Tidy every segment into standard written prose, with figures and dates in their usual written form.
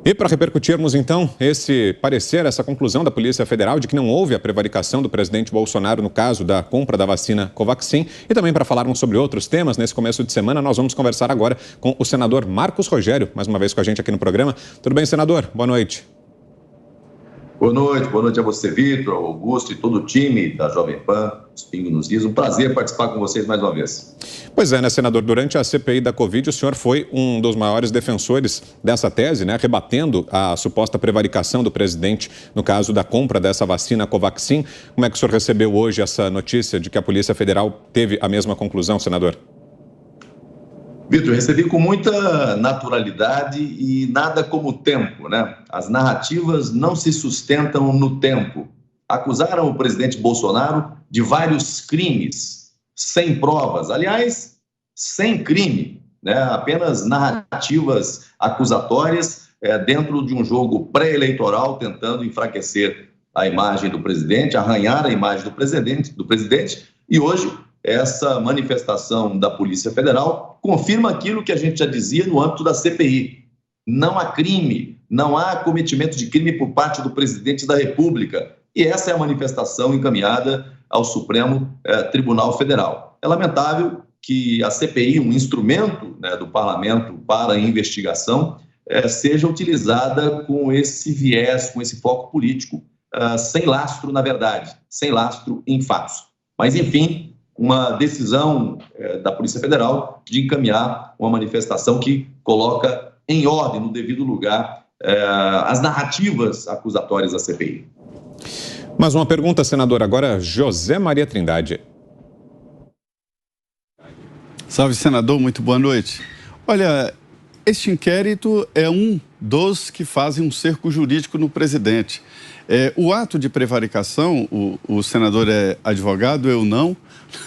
E para repercutirmos, então, esse parecer, essa conclusão da Polícia Federal de que não houve a prevaricação do presidente Bolsonaro no caso da compra da vacina Covaxin, e também para falarmos sobre outros temas nesse começo de semana, nós vamos conversar agora com o senador Marcos Rogério, mais uma vez com a gente aqui no programa. Tudo bem, senador? Boa noite. Boa noite a você, Vitor, Augusto e todo o time da Jovem Pan, os Pingo nos Is. Um prazer participar com vocês mais uma vez. Pois é, né, senador? Durante a CPI da Covid, o senhor foi um dos maiores defensores dessa tese, né, rebatendo a suposta prevaricação do presidente no caso da compra dessa vacina Covaxin. Como é que o senhor recebeu hoje essa notícia de que a Polícia Federal teve a mesma conclusão, senador? Vitor, recebi com muita naturalidade e nada como o tempo, né? As narrativas não se sustentam no tempo. Acusaram o presidente Bolsonaro de vários crimes, sem provas, aliás, sem crime, né? Apenas narrativas acusatórias dentro de um jogo pré-eleitoral, tentando enfraquecer a imagem do presidente, arranhar a imagem do presidente, e hoje essa manifestação da Polícia Federal confirma aquilo que a gente já dizia no âmbito da CPI. Não há crime, não há cometimento de crime por parte do presidente da República. E essa é a manifestação encaminhada ao Supremo Tribunal Federal. É lamentável que a CPI, um instrumento, né, do parlamento para a investigação, seja utilizada com esse viés, com esse foco político, sem lastro na verdade, sem lastro em fatos. Mas, enfim, uma decisão da Polícia Federal de encaminhar uma manifestação que coloca em ordem, no devido lugar, as narrativas acusatórias da CPI. Mais uma pergunta, senador. Agora, José Maria Trindade. Salve, senador. Muito boa noite. Olha, este inquérito é um dos que fazem um cerco jurídico no presidente. O ato de prevaricação, o senador é advogado, eu não,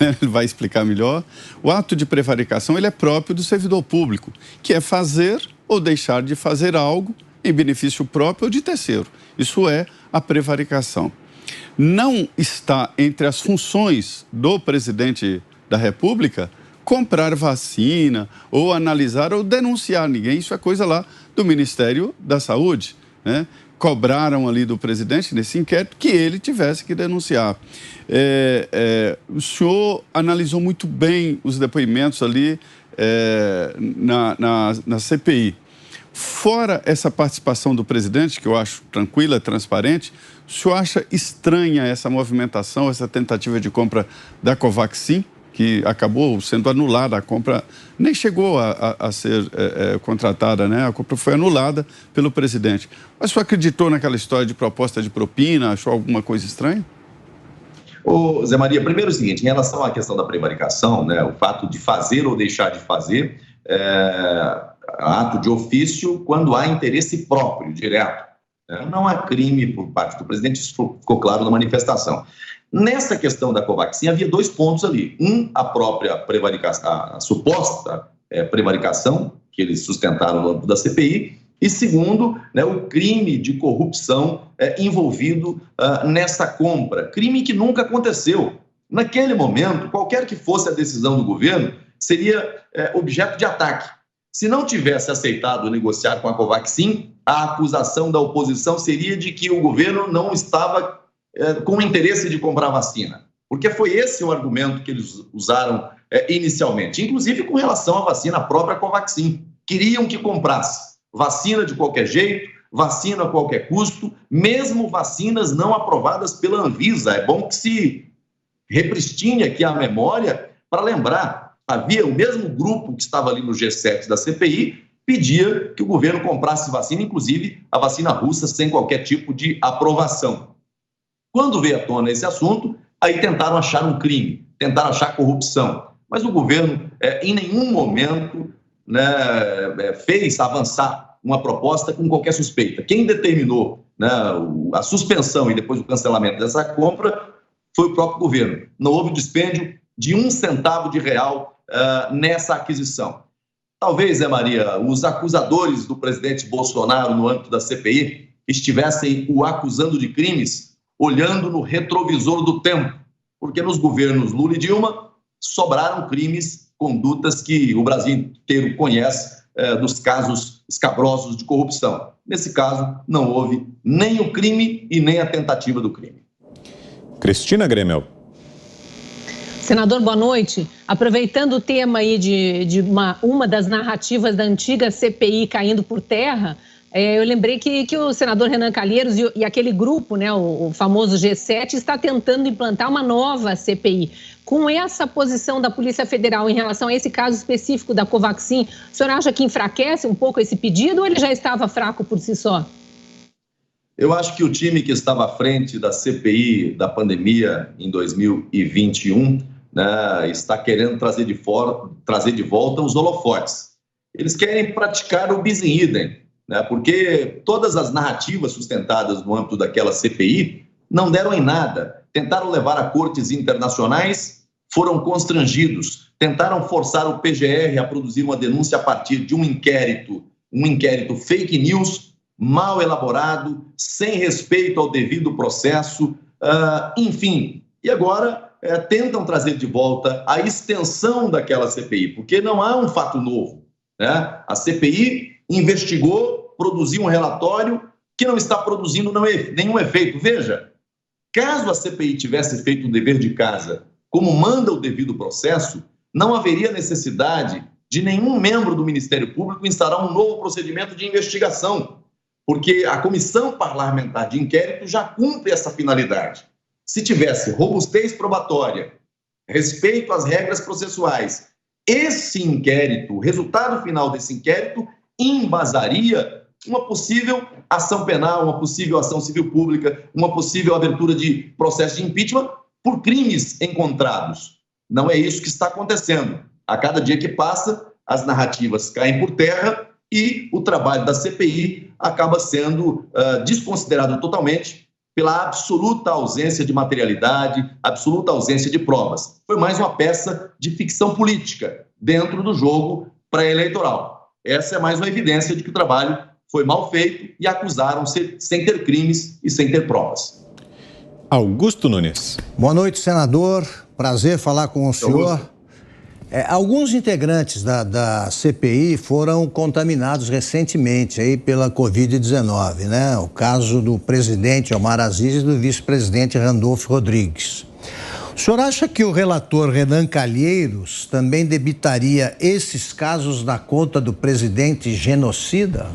ele vai explicar melhor. O ato de prevaricação ele é próprio do servidor público, que é fazer ou deixar de fazer algo em benefício próprio ou de terceiro. Isso é a prevaricação. Não está entre as funções do presidente da República comprar vacina ou analisar ou denunciar ninguém. Isso é coisa lá do Ministério da Saúde, né? Cobraram ali do presidente, nesse inquérito, que ele tivesse que denunciar. O senhor analisou muito bem os depoimentos ali na CPI. Fora essa participação do presidente, que eu acho tranquila, transparente, o senhor acha estranha essa movimentação, essa tentativa de compra da Covaxin, que acabou sendo anulada, a compra nem chegou a ser contratada, né? A compra foi anulada pelo presidente. Mas o senhor acreditou naquela história de proposta de propina? Achou alguma coisa estranha? Ô, Zé Maria, primeiro é o seguinte, em relação à questão da prevaricação, né, o fato de fazer ou deixar de fazer ato de ofício quando há interesse próprio, direto. Não há crime por parte do presidente, isso ficou claro na manifestação. Nessa questão da Covaxin, havia dois pontos ali. A própria prevaricação, a suposta prevaricação, que eles sustentaram no âmbito da CPI, e segundo, né, o crime de corrupção envolvido nessa compra. Crime que nunca aconteceu. Naquele momento, qualquer que fosse a decisão do governo, seria objeto de ataque. Se não tivesse aceitado negociar com a Covaxin, a acusação da oposição seria de que o governo não estava com interesse de comprar vacina. Porque foi esse o argumento que eles usaram inicialmente, inclusive com relação à vacina própria Covaxin. Queriam que comprasse vacina de qualquer jeito, vacina a qualquer custo, mesmo vacinas não aprovadas pela Anvisa. É bom que se repristine aqui a memória para lembrar. Havia o mesmo grupo que estava ali no G7 da CPI, pedia que o governo comprasse vacina, inclusive a vacina russa, sem qualquer tipo de aprovação. Quando veio à tona esse assunto, aí tentaram achar um crime, tentaram achar corrupção. Mas o governo, em nenhum momento, né, fez avançar uma proposta com qualquer suspeita. Quem determinou, né, a suspensão e depois o cancelamento dessa compra foi o próprio governo. Não houve dispêndio de R$1 centavo nessa aquisição. Talvez, Zé Maria, os acusadores do presidente Bolsonaro no âmbito da CPI estivessem o acusando de crimes olhando no retrovisor do tempo, porque nos governos Lula e Dilma sobraram crimes, condutas que o Brasil inteiro conhece dos casos escabrosos de corrupção. Nesse caso, não houve nem o crime e nem a tentativa do crime. Cristina Grêmio. Senador, boa noite. Aproveitando o tema aí de uma das narrativas da antiga CPI caindo por terra, eu lembrei que o senador Renan Calheiros e aquele grupo, né, o famoso G7, está tentando implantar uma nova CPI. Com essa posição da Polícia Federal em relação a esse caso específico da Covaxin, o senhor acha que enfraquece um pouco esse pedido ou ele já estava fraco por si só? Eu acho que o time que estava à frente da CPI da pandemia em 2021, né, está querendo trazer de volta os holofotes. Eles querem praticar o bis in idem, né, porque todas as narrativas sustentadas no âmbito daquela CPI não deram em nada. Tentaram levar a cortes internacionais, foram constrangidos. Tentaram forçar o PGR a produzir uma denúncia a partir de um inquérito fake news, mal elaborado, sem respeito ao devido processo, enfim. E agora tentam trazer de volta a extensão daquela CPI, porque não há um fato novo, né? A CPI investigou, produziu um relatório que não está produzindo nenhum efeito. Veja, caso a CPI tivesse feito o dever de casa, como manda o devido processo, não haveria necessidade de nenhum membro do Ministério Público instaurar um novo procedimento de investigação, porque a Comissão Parlamentar de Inquérito já cumpre essa finalidade. Se tivesse robustez probatória, respeito às regras processuais, esse inquérito, o resultado final desse inquérito, embasaria uma possível ação penal, uma possível ação civil pública, uma possível abertura de processo de impeachment por crimes encontrados. Não é isso que está acontecendo. A cada dia que passa, as narrativas caem por terra e o trabalho da CPI acaba sendo desconsiderado totalmente pela absoluta ausência de materialidade, absoluta ausência de provas. Foi mais uma peça de ficção política dentro do jogo pré-eleitoral. Essa é mais uma evidência de que o trabalho foi mal feito e acusaram sem ter crimes e sem ter provas. Augusto Nunes. Boa noite, senador. Prazer falar com o senhor. Alguns integrantes da CPI foram contaminados recentemente aí pela Covid-19, né? O caso do presidente Omar Aziz e do vice-presidente Randolfo Rodrigues. O senhor acha que o relator Renan Calheiros também debitaria esses casos na conta do presidente genocida?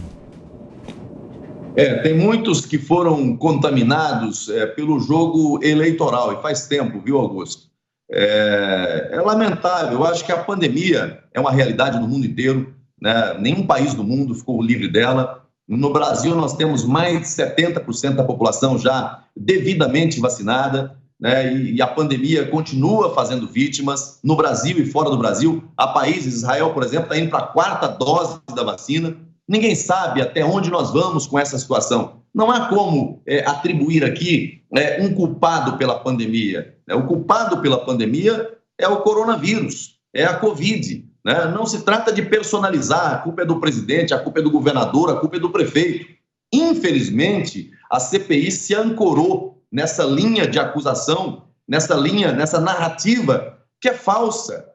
Tem muitos que foram contaminados pelo jogo eleitoral, e faz tempo, viu, Augusto? É lamentável. Eu acho que a pandemia é uma realidade no mundo inteiro, né? Nenhum país do mundo ficou livre dela. No Brasil, nós temos mais de 70% da população já devidamente vacinada, né? E a pandemia continua fazendo vítimas no Brasil e fora do Brasil. Há países, Israel, por exemplo, está indo para a 4ª dose da vacina. Ninguém sabe até onde nós vamos com essa situação. Não há como atribuir aqui um culpado pela pandemia. O culpado pela pandemia é o coronavírus, é a Covid, né? Não se trata de personalizar, a culpa é do presidente, a culpa é do governador, a culpa é do prefeito. Infelizmente, a CPI se ancorou nessa linha de acusação, nessa narrativa que é falsa,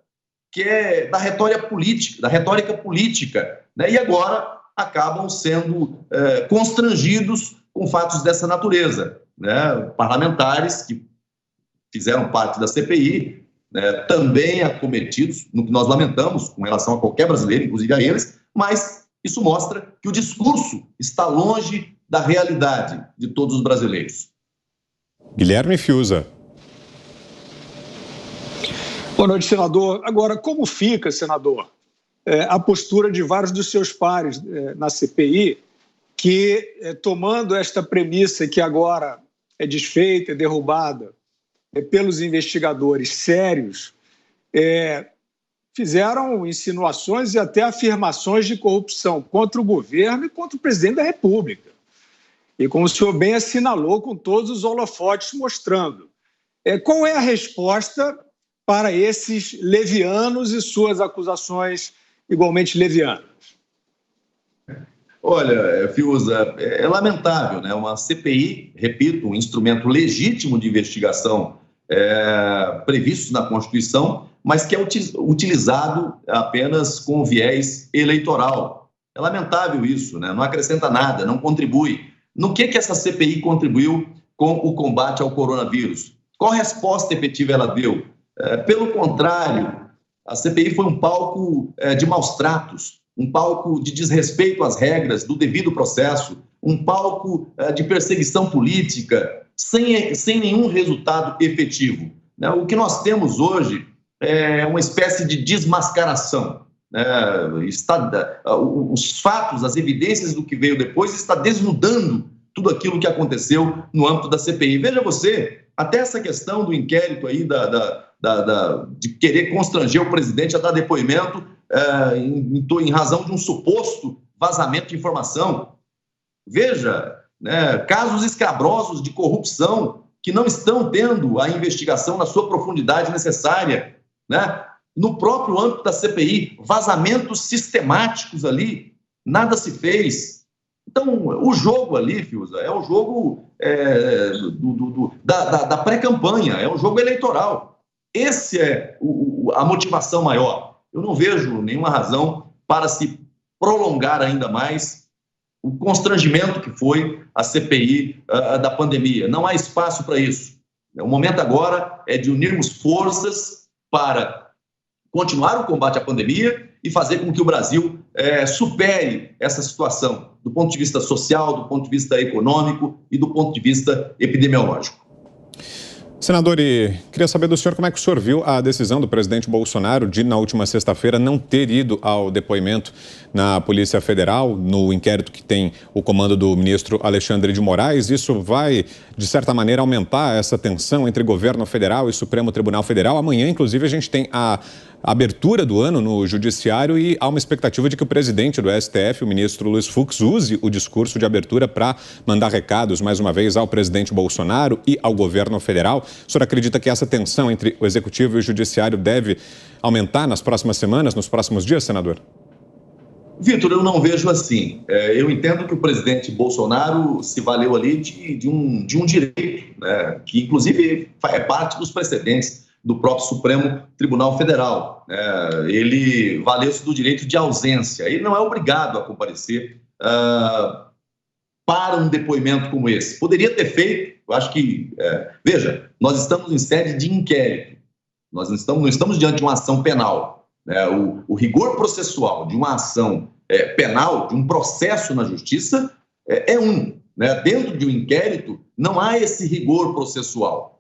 que é da retórica política, né? E agora acabam sendo constrangidos com fatos dessa natureza, né? Parlamentares que fizeram parte da CPI, né, também acometidos, no que nós lamentamos com relação a qualquer brasileiro, inclusive a eles, mas isso mostra que o discurso está longe da realidade de todos os brasileiros. Guilherme Fiuza. Boa noite, senador. Agora, como fica, senador, a postura de vários dos seus pares na CPI, que, tomando esta premissa que agora é desfeita, é derrubada pelos investigadores sérios, fizeram insinuações e até afirmações de corrupção contra o governo e contra o presidente da República. E como o senhor bem assinalou, com todos os holofotes mostrando. Qual é a resposta para esses levianos e suas acusações igualmente levianas? Olha, Fiuza, é lamentável, né? Uma CPI, repito, um instrumento legítimo de investigação previsto na Constituição, mas que é utilizado apenas com viés eleitoral. É lamentável isso, né? Não acrescenta nada, não contribui. No que essa CPI contribuiu com o combate ao coronavírus? Qual resposta efetiva ela deu? Pelo contrário, a CPI foi um palco de maus tratos, um palco de desrespeito às regras do devido processo, um palco de perseguição política, sem nenhum resultado efetivo. O que nós temos hoje é uma espécie de desmascaração. Os fatos, as evidências do que veio depois está desnudando tudo aquilo que aconteceu no âmbito da CPI. Veja você, até essa questão do inquérito aí de querer constranger o presidente a dar depoimento em razão de um suposto vazamento de informação. Veja, casos escabrosos de corrupção que não estão tendo a investigação na sua profundidade necessária, No próprio âmbito da CPI, vazamentos sistemáticos ali, nada se fez. Então, o jogo ali, Fiuza, é o jogo da pré-campanha, é um jogo eleitoral. Essa é a motivação maior. Eu não vejo nenhuma razão para se prolongar ainda mais o constrangimento que foi a CPI da pandemia. Não há espaço para isso. O momento agora é de unirmos forças para continuar o combate à pandemia e fazer com que o Brasil supere essa situação do ponto de vista social, do ponto de vista econômico e do ponto de vista epidemiológico. Senador, e queria saber do senhor como é que o senhor viu a decisão do presidente Bolsonaro de, na última sexta-feira, não ter ido ao depoimento na Polícia Federal, no inquérito que tem o comando do ministro Alexandre de Moraes. Isso vai, de certa maneira, aumentar essa tensão entre governo federal e Supremo Tribunal Federal. Amanhã, inclusive, a gente tem a abertura do ano no Judiciário e há uma expectativa de que o presidente do STF, o ministro Luiz Fux, use o discurso de abertura para mandar recados, mais uma vez, ao presidente Bolsonaro e ao governo federal. O senhor acredita que essa tensão entre o Executivo e o Judiciário deve aumentar nas próximas semanas, nos próximos dias, senador? Vitor, eu não vejo assim. Eu entendo que o presidente Bolsonaro se valeu ali de um direito, que inclusive é parte dos precedentes do próprio Supremo Tribunal Federal. Ele valeu-se do direito de ausência. Ele não é obrigado a comparecer para um depoimento como esse. Poderia ter feito, eu acho que... veja, nós estamos em sede de inquérito. Nós não estamos diante de uma ação penal. O rigor processual de uma ação penal, de um processo na justiça, Dentro de um inquérito, não há esse rigor processual.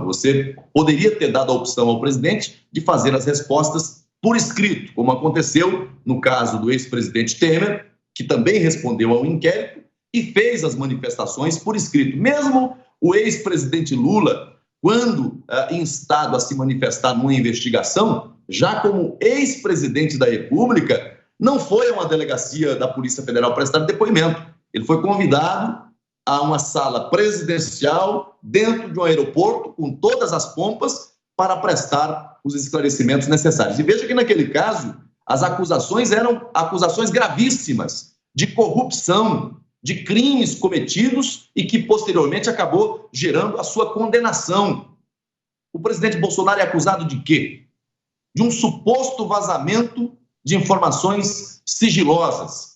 Você poderia ter dado a opção ao presidente de fazer as respostas por escrito, como aconteceu no caso do ex-presidente Temer, que também respondeu ao inquérito e fez as manifestações por escrito. Mesmo o ex-presidente Lula, quando instado a se manifestar numa investigação, já como ex-presidente da República, não foi a uma delegacia da Polícia Federal prestar depoimento. Ele foi convidado a uma sala presidencial dentro de um aeroporto, com todas as pompas, para prestar os esclarecimentos necessários. E veja que, naquele caso, as acusações eram acusações gravíssimas de corrupção, de crimes cometidos e que, posteriormente, acabou gerando a sua condenação. O presidente Bolsonaro é acusado de quê? De um suposto vazamento de informações sigilosas.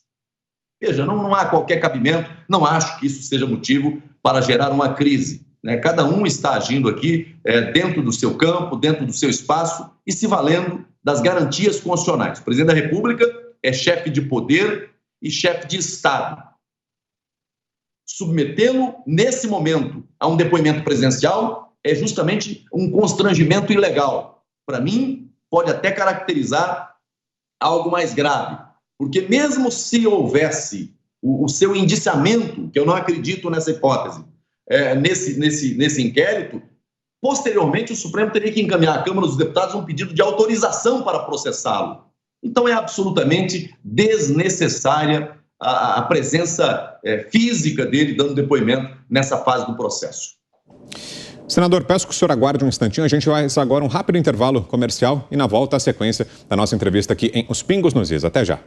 Veja, não há qualquer cabimento, não acho que isso seja motivo para gerar uma crise. Cada um está agindo aqui dentro do seu campo, dentro do seu espaço e se valendo das garantias constitucionais. O presidente da República é chefe de poder e chefe de Estado. Submetê-lo, nesse momento, a um depoimento presencial é justamente um constrangimento ilegal. Para mim, pode até caracterizar algo mais grave. Porque mesmo se houvesse o seu indiciamento, que eu não acredito nessa hipótese, nesse inquérito, posteriormente o Supremo teria que encaminhar à Câmara dos Deputados um pedido de autorização para processá-lo. Então é absolutamente desnecessária a presença física dele dando depoimento nessa fase do processo. Senador, peço que o senhor aguarde um instantinho. A gente vai agora um rápido intervalo comercial e na volta a sequência da nossa entrevista aqui em Os Pingos nos Is. Até já.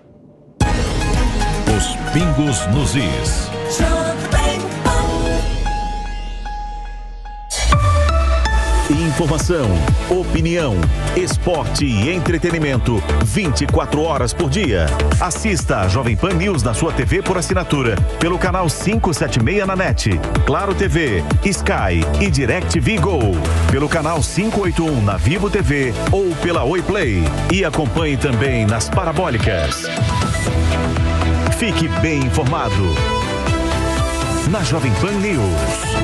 Os Pingos nos Is. Informação, opinião, esporte e entretenimento 24 horas por dia. Assista a Jovem Pan News na sua TV por assinatura, pelo canal 576 na NET, Claro TV, Sky e DirecTV Go, pelo canal 581 na Vivo TV ou pela Oi Play. E acompanhe também nas parabólicas. Fique bem informado na Jovem Pan News.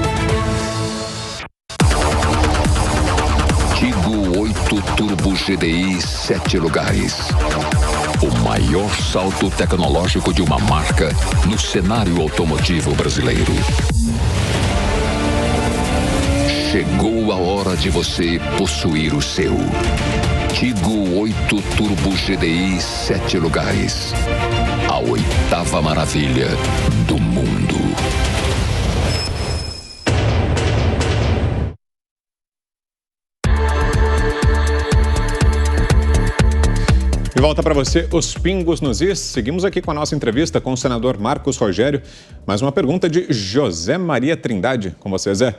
Tigo 8 Turbo GDI 7 lugares. O maior salto tecnológico de uma marca no cenário automotivo brasileiro. Chegou a hora de você possuir o seu. Tigo 8 Turbo GDI 7 lugares. A 8ª maravilha do mundo. De volta para você, os pingos nos is. Seguimos aqui com a nossa entrevista com o senador Marcos Rogério. Mais uma pergunta de José Maria Trindade. Com você, Zé.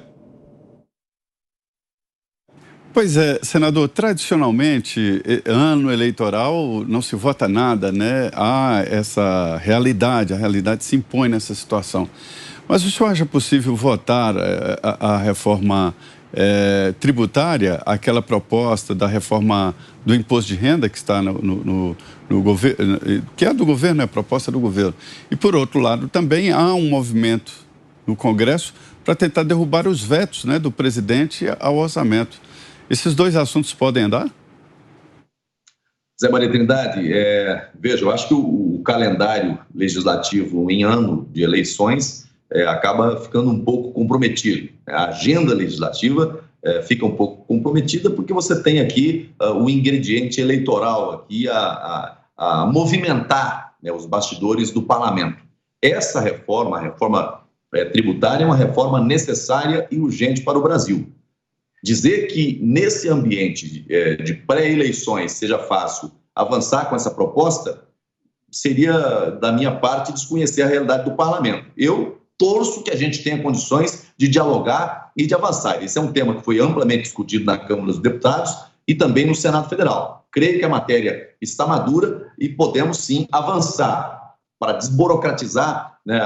Pois é, senador, tradicionalmente, ano eleitoral não se vota nada, né? Há essa realidade, a realidade se impõe nessa situação. Mas o senhor acha possível votar a reforma tributária, aquela proposta da reforma do imposto de renda que está no governo, que é do governo, é a proposta do governo. E, por outro lado, também há um movimento no Congresso para tentar derrubar os vetos, né, do presidente ao orçamento. Esses dois assuntos podem andar? Zé Maria Trindade, veja, eu acho que o calendário legislativo em ano de eleições acaba ficando um pouco comprometido. A agenda legislativa fica um pouco comprometida porque você tem aqui o ingrediente eleitoral aqui a movimentar, né, os bastidores do parlamento. Essa reforma, a reforma tributária, é uma reforma necessária e urgente para o Brasil. Dizer que nesse ambiente de pré-eleições seja fácil avançar com essa proposta seria, da minha parte, desconhecer a realidade do parlamento. Eu torço que a gente tenha condições de dialogar e de avançar. Esse é um tema que foi amplamente discutido na Câmara dos Deputados e também no Senado Federal. Creio que a matéria está madura e podemos, sim, avançar para desburocratizar, né,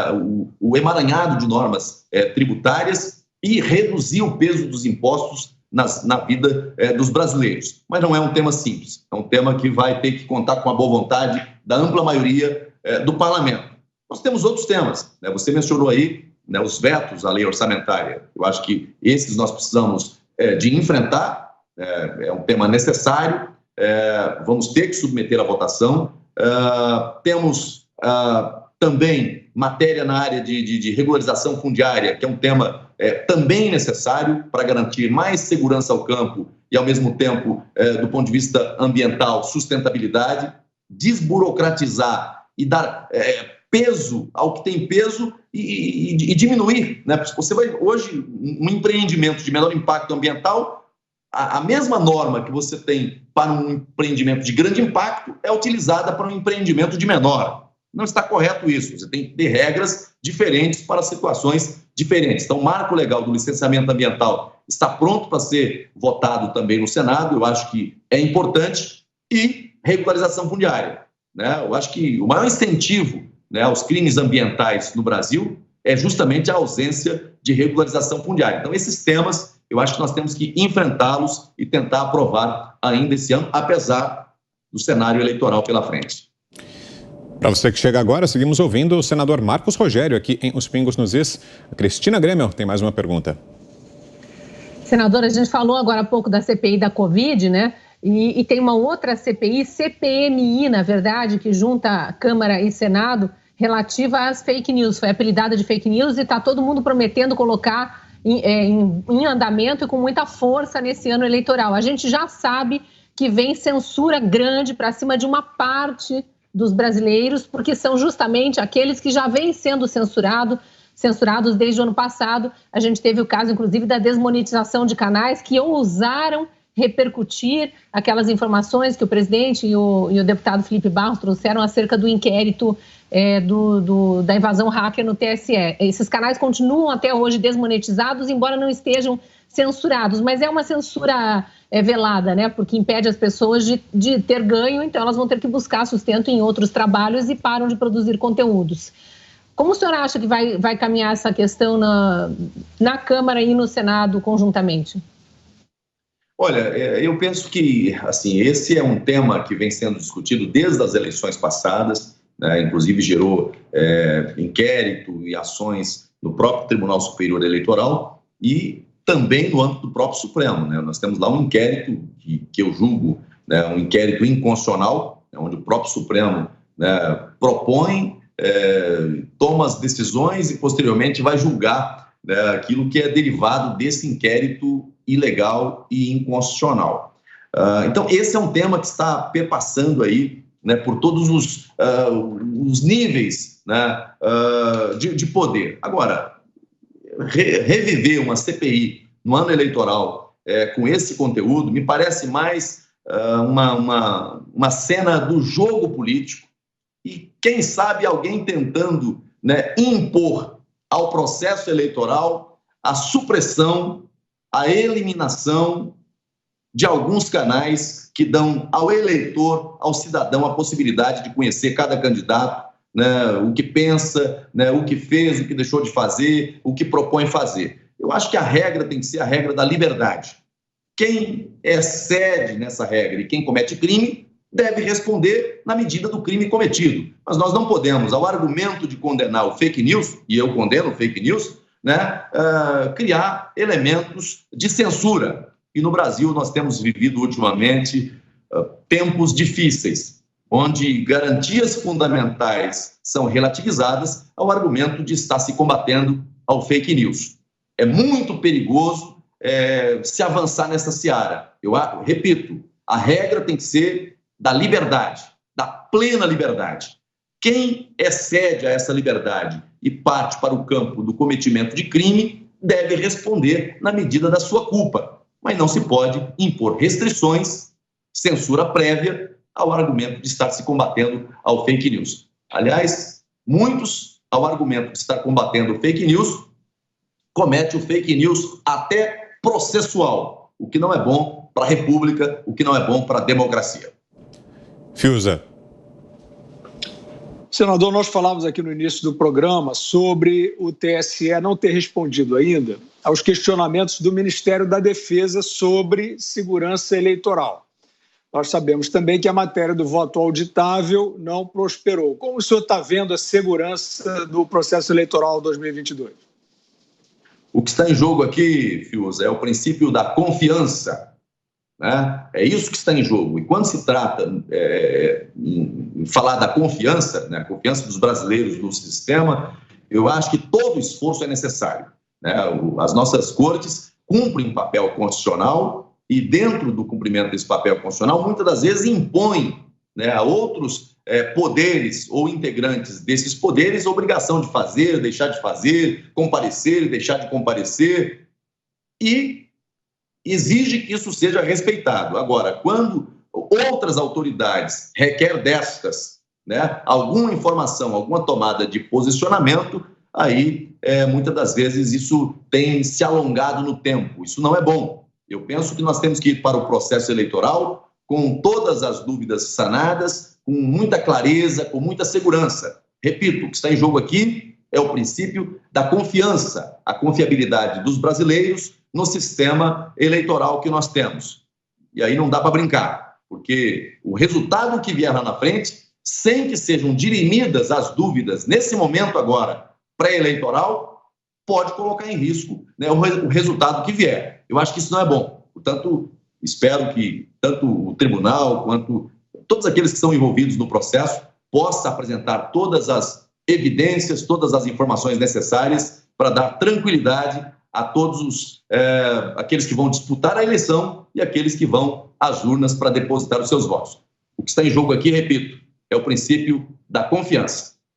o emaranhado de normas tributárias e reduzir o peso dos impostos na vida dos brasileiros. Mas não é um tema simples, é um tema que vai ter que contar com a boa vontade da ampla maioria do parlamento. Nós temos outros temas, né? Você mencionou aí, né, os vetos à lei orçamentária. Eu acho que esses nós precisamos de enfrentar, é um tema necessário, vamos ter que submeter à votação. Temos também matéria na área de regularização fundiária, que é um tema também necessário para garantir mais segurança ao campo e, ao mesmo tempo, do ponto de vista ambiental, sustentabilidade, desburocratizar e dar peso ao que tem peso e diminuir, né? Você vai, hoje, um empreendimento de menor impacto ambiental, a mesma norma que você tem para um empreendimento de grande impacto é utilizada para um empreendimento de menor. Não está correto isso. Você tem que ter regras diferentes para situações diferentes. Então, o marco legal do licenciamento ambiental está pronto para ser votado também no Senado. Eu acho que é importante. E regularização fundiária, né? Eu acho que o maior incentivo, né, aos crimes ambientais no Brasil é justamente a ausência de regularização fundiária. Então, esses temas, eu acho que nós temos que enfrentá-los e tentar aprovar ainda esse ano, apesar do cenário eleitoral pela frente. Para você que chega agora, seguimos ouvindo o senador Marcos Rogério aqui em Os Pingos nos Is. A Cristina Grêmio tem mais uma pergunta. Senador, a gente falou agora há pouco da CPI da Covid, né? E tem uma outra CPI, CPMI, na verdade, que junta Câmara e Senado, relativa às fake news. Foi apelidada de fake news e está todo mundo prometendo colocar em andamento e com muita força nesse ano eleitoral. A gente já sabe que vem censura grande para cima de uma parte dos brasileiros, porque são justamente aqueles que já vêm sendo censurados desde o ano passado. A gente teve o caso, inclusive, da desmonetização de canais que ousaram repercutir aquelas informações que o presidente e o deputado Felipe Barros trouxeram acerca do inquérito da invasão hacker no TSE. Esses canais continuam até hoje desmonetizados, embora não estejam censurados, mas é uma censura velada, né? Porque impede as pessoas de ter ganho, então elas vão ter que buscar sustento em outros trabalhos e param de produzir conteúdos. Como o senhor acha que vai caminhar essa questão na Câmara e no Senado conjuntamente? Olha, eu penso que, assim, esse é um tema que vem sendo discutido desde as eleições passadas, né? Inclusive gerou inquérito e ações no próprio Tribunal Superior Eleitoral e também no âmbito do próprio Supremo, né? Nós temos lá um inquérito que eu julgo, né, um inquérito inconstitucional, né, onde o próprio Supremo, né, propõe, toma as decisões e posteriormente vai julgar, né, aquilo que é derivado desse inquérito ilegal e inconstitucional. Então, esse é um tema que está perpassando aí, né, por todos os níveis, né, de poder. Agora, reviver uma CPI no ano eleitoral com esse conteúdo me parece mais uma cena do jogo político e, quem sabe, alguém tentando, né, impor ao processo eleitoral a supressão, a eliminação de alguns canais que dão ao eleitor, ao cidadão, a possibilidade de conhecer cada candidato, né, o que pensa, né, o que fez, o que deixou de fazer, o que propõe fazer. Eu acho que a regra tem que ser a regra da liberdade. Quem excede nessa regra e quem comete crime deve responder na medida do crime cometido. Mas nós não podemos, ao argumento de condenar o fake news, e eu condeno o fake news, né, criar elementos de censura. E no Brasil nós temos vivido ultimamente tempos difíceis, onde garantias fundamentais são relativizadas ao argumento de estar se combatendo ao fake news. É muito perigoso se avançar nessa seara. Eu repito, a regra tem que ser da liberdade, da plena liberdade. Quem excede a essa liberdade e parte para o campo do cometimento de crime deve responder na medida da sua culpa, mas não se pode impor restrições, censura prévia ao argumento de estar se combatendo ao fake news. Aliás, muitos, ao argumento de estar combatendo o fake news, comete o fake news até processual, o que não é bom para a República, o que não é bom para a democracia. Fiuza. Senador, nós falamos aqui no início do programa sobre o TSE não ter respondido ainda aos questionamentos do Ministério da Defesa sobre segurança eleitoral. Nós sabemos também que a matéria do voto auditável não prosperou. Como o senhor está vendo a segurança do processo eleitoral 2022? O que está em jogo aqui, Fiuza, é o princípio da confiança, né? É isso que está em jogo. E quando se trata em falar da confiança, né, a confiança dos brasileiros no sistema, eu acho que todo esforço é necessário, né? As nossas cortes cumprem papel constitucional e, dentro do cumprimento desse papel constitucional, muitas das vezes impõem, né, a outros poderes ou integrantes desses poderes a obrigação de fazer, deixar de fazer, comparecer, deixar de comparecer, e exige que isso seja respeitado. Agora, quando outras autoridades requerem destas, né, alguma informação, alguma tomada de posicionamento, aí muitas das vezes isso tem se alongado no tempo. Isso não é bom. Eu penso que nós temos que ir para o processo eleitoral com todas as dúvidas sanadas, com muita clareza, com muita segurança. Repito, o que está em jogo aqui é o princípio da confiança, a confiabilidade dos brasileiros no sistema eleitoral que nós temos. E aí não dá para brincar, porque o resultado que vier lá na frente, sem que sejam dirimidas as dúvidas nesse momento agora pré-eleitoral, pode colocar em risco, né, o resultado que vier. Eu acho que isso não é bom. Portanto, espero que tanto o tribunal quanto todos aqueles que são envolvidos no processo possam apresentar todas as evidências, todas as informações necessárias para dar tranquilidade a todos aqueles que vão disputar a eleição e aqueles que vão às urnas para depositar os seus votos. O que está em jogo aqui, repito, é o princípio da confiança.